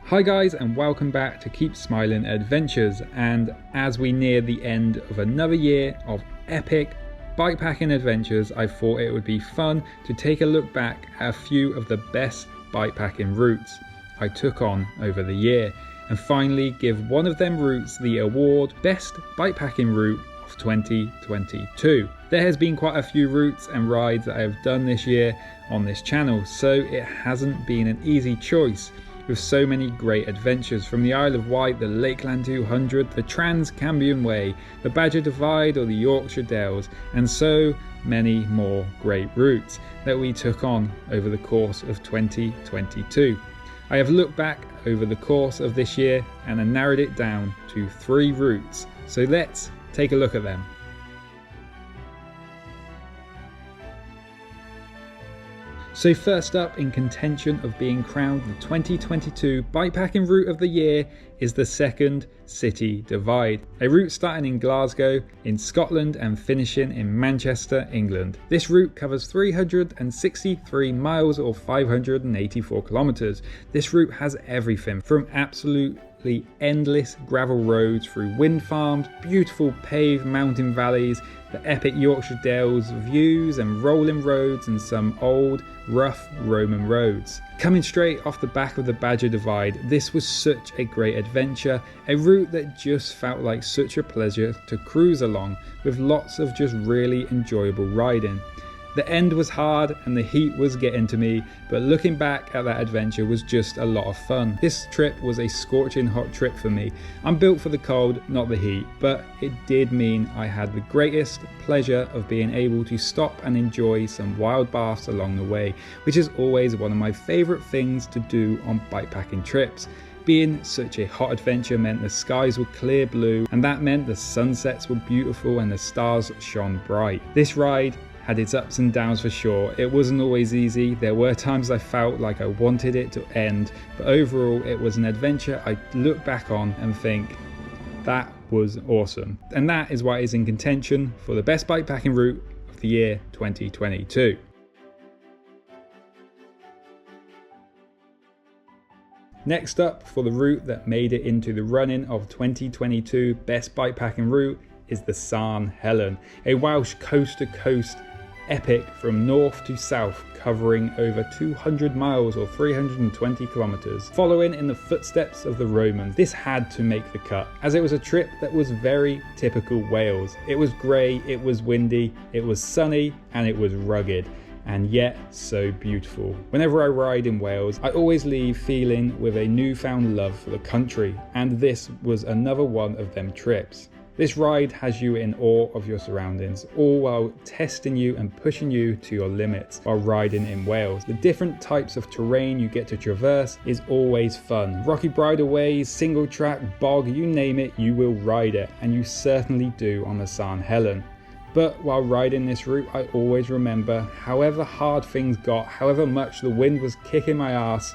Hi guys, and welcome back to Keep Smiling Adventures. And as we near the end of another year of epic bikepacking adventures, I thought it would be fun to take a look back at a few of the best bikepacking routes I took on over the year, and finally give one of them routes the award Best Bikepacking Route of 2022. There has been quite a few routes and rides that I have done this year on this channel, so it hasn't been an easy choice, with so many great adventures from the Isle of Wight, the Lakeland 200, the Trans-Cambrian Way, the Badger Divide or the Yorkshire Dales, and so many more great routes that we took on over the course of 2022. I have looked back over the course of this year and I narrowed it down to 3 routes, so let's take a look at them. So first up in contention of being crowned the 2022 bikepacking route of the year is the second City Divide, a route starting in Glasgow in Scotland and finishing in Manchester, England. This route covers 363 miles or 584 kilometers. This route has everything from absolutely endless gravel roads through wind farms, beautiful paved mountain valleys, the epic Yorkshire Dales views and rolling roads, and some old rough Roman roads. Coming straight off the back of the Badger Divide, this was such a great adventure, a route that just felt like such a pleasure to cruise along, with lots of just really enjoyable riding. The end was hard and the heat was getting to me, but looking back at that adventure was just a lot of fun. This trip was a scorching hot trip for me. I'm built for the cold, not the heat, but it did mean I had the greatest pleasure of being able to stop and enjoy some wild baths along the way, which is always one of my favourite things to do on bikepacking trips. Being such a hot adventure meant the skies were clear blue, and that meant the sunsets were beautiful and the stars shone bright. This ride had its ups and downs for sure. It wasn't always easy. There were times I felt like I wanted it to end, but overall it was an adventure I look back on and think, that was awesome. And that is why it's in contention for the best bikepacking route of the year 2022. Next up for the route that made it into the running of 2022 best bikepacking route is the San Helen, a Welsh coast-to-coast epic from north to south, covering over 200 miles or 320 kilometers. Following in the footsteps of the Romans, this had to make the cut, as it was a trip that was very typical Wales. It was grey, it was windy, it was sunny, and it was rugged, and yet so beautiful. Whenever I ride in Wales, I always leave feeling with a newfound love for the country, and this was another one of them trips. This ride has you in awe of your surroundings, all while testing you and pushing you to your limits while riding in Wales. The different types of terrain you get to traverse is always fun. Rocky bridleways, single track, bog, you name it, you will ride it, and you certainly do on the San Helen. But while riding this route, I always remember, however hard things got, however much the wind was kicking my ass,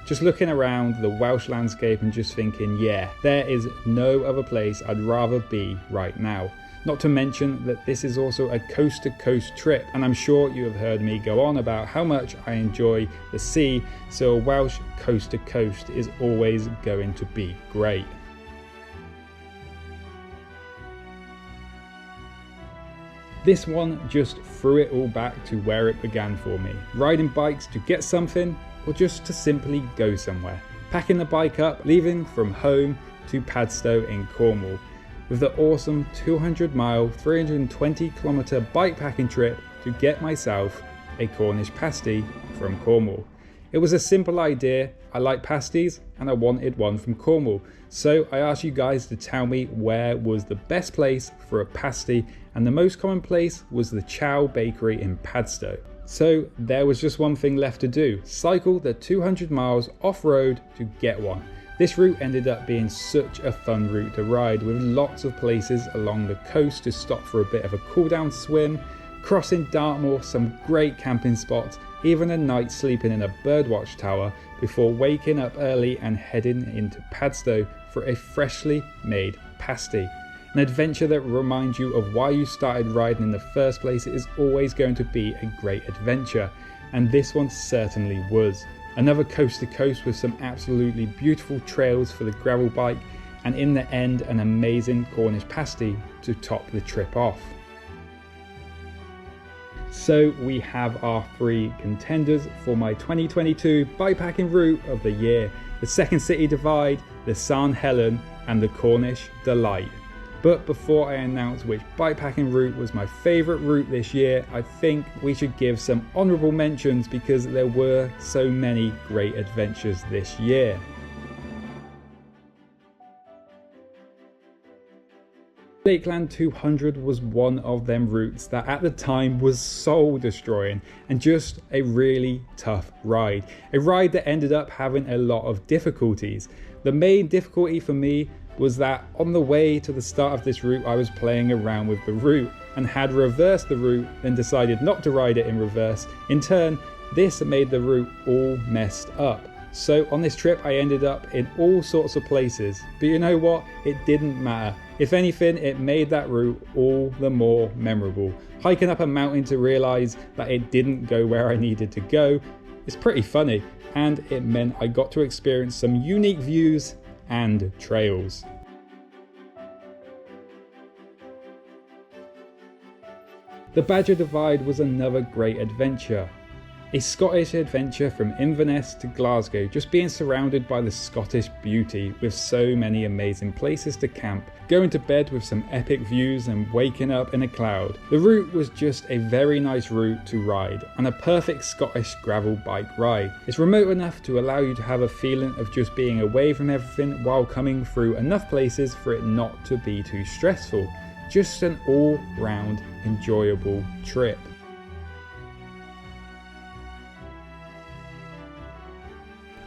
just looking around the Welsh landscape and just thinking, yeah, there is no other place I'd rather be right now. Not to mention that this is also a coast-to-coast trip, and I'm sure you have heard me go on about how much I enjoy the sea, so a Welsh coast-to-coast is always going to be great. This one just threw it all back to where it began for me. Riding bikes to get something, or just to simply go somewhere. Packing the bike up, leaving from home to Padstow in Cornwall, with the awesome 200-mile, 320-kilometer bikepacking trip to get myself a Cornish pasty from Cornwall. It was a simple idea. I like pasties and I wanted one from Cornwall, so I asked you guys to tell me where was the best place for a pasty, and the most common place was the Chow Bakery in Padstow. So there was just one thing left to do: cycle the 200 miles off-road to get one. This route ended up being such a fun route to ride, with lots of places along the coast to stop for a bit of a cool down swim, crossing Dartmoor, some great camping spots, even a night sleeping in a birdwatch tower before waking up early and heading into Padstow for a freshly made pasty. An adventure that reminds you of why you started riding in the first place. It is always going to be a great adventure, and this one certainly was. Another coast to coast with some absolutely beautiful trails for the gravel bike, and in the end an amazing Cornish pasty to top the trip off. So we have our 3 contenders for my 2022 bikepacking route of the year: the Second City Divide, the San Helen and the Cornish Delight. But before I announce which bikepacking route was my favourite route this year, I think we should give some honourable mentions because there were so many great adventures this year. Lakeland 200 was one of them routes that at the time was soul destroying and just a really tough ride. A ride that ended up having a lot of difficulties. The main difficulty for me was that on the way to the start of this route I was playing around with the route and had reversed the route, then decided not to ride it in reverse. In turn, this made the route all messed up. So on this trip I ended up in all sorts of places, but you know what? It didn't matter. If anything, it made that route all the more memorable. Hiking up a mountain to realise that it didn't go where I needed to go is pretty funny, and it meant I got to experience some unique views and trails. The Badger Divide was another great adventure. A Scottish adventure from Inverness to Glasgow, just being surrounded by the Scottish beauty with so many amazing places to camp, going to bed with some epic views and waking up in a cloud. The route was just a very nice route to ride and a perfect Scottish gravel bike ride. It's remote enough to allow you to have a feeling of just being away from everything while coming through enough places for it not to be too stressful. Just an all-round enjoyable trip.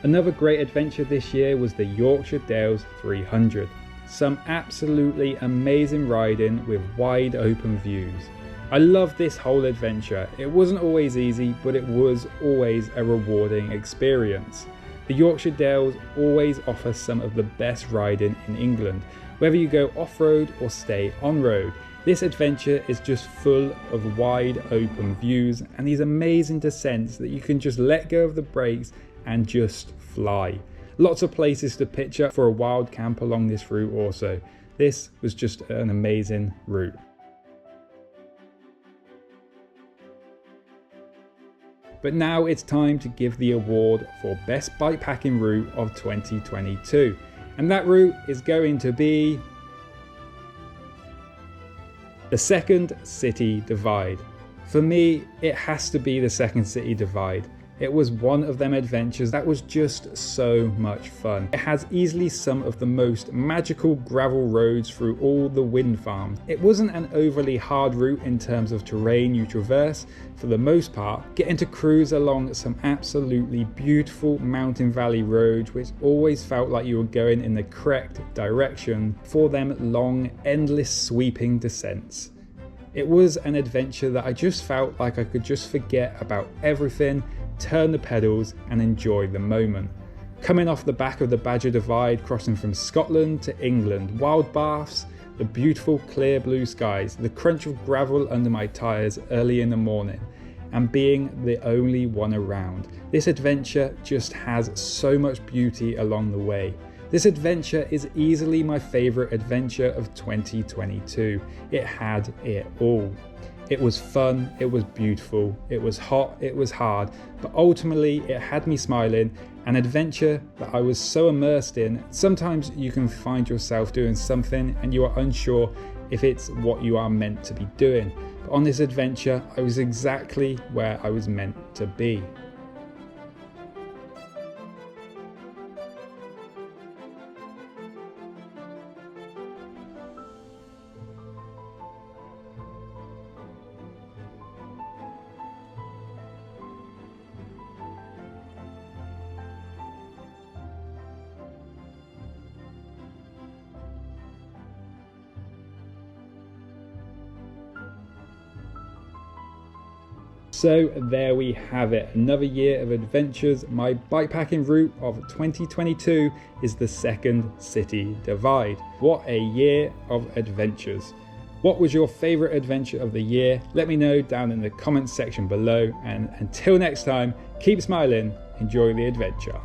Another great adventure this year was the Yorkshire Dales 300. Some absolutely amazing riding with wide open views. I loved this whole adventure. It wasn't always easy, but it was always a rewarding experience. The Yorkshire Dales always offer some of the best riding in England, whether you go off-road or stay on-road. This adventure is just full of wide open views and these amazing descents that you can just let go of the brakes and just fly. Lots of places to picture for a wild camp along this route also. This was just an amazing route. But now it's time to give the award for Best Bikepacking Route of 2022. And that route is going to be the Second City Divide. For me, it has to be the Second City Divide. It was one of them adventures that was just so much fun. It has easily some of the most magical gravel roads through all the wind farms. It wasn't an overly hard route in terms of terrain you traverse for the most part, getting to cruise along some absolutely beautiful mountain valley roads which always felt like you were going in the correct direction for them long, endless sweeping descents. It was an adventure that I just felt like I could just forget about everything, turn the pedals and enjoy the moment. Coming off the back of the Badger Divide, crossing from Scotland to England, wild baths, the beautiful clear blue skies, the crunch of gravel under my tyres early in the morning, and being the only one around. This adventure just has so much beauty along the way. This adventure is easily my favourite adventure of 2022. It had it all. It was fun, it was beautiful, it was hot, it was hard, but ultimately it had me smiling. An adventure that I was so immersed in. Sometimes you can find yourself doing something and you are unsure if it's what you are meant to be doing. But on this adventure, I was exactly where I was meant to be. So there we have it, another year of adventures. My bikepacking route of 2022 is the Second City Divide. What a year of adventures. What was your favourite adventure of the year? Let me know down in the comments section below, and until next time, keep smiling, Enjoy the adventure.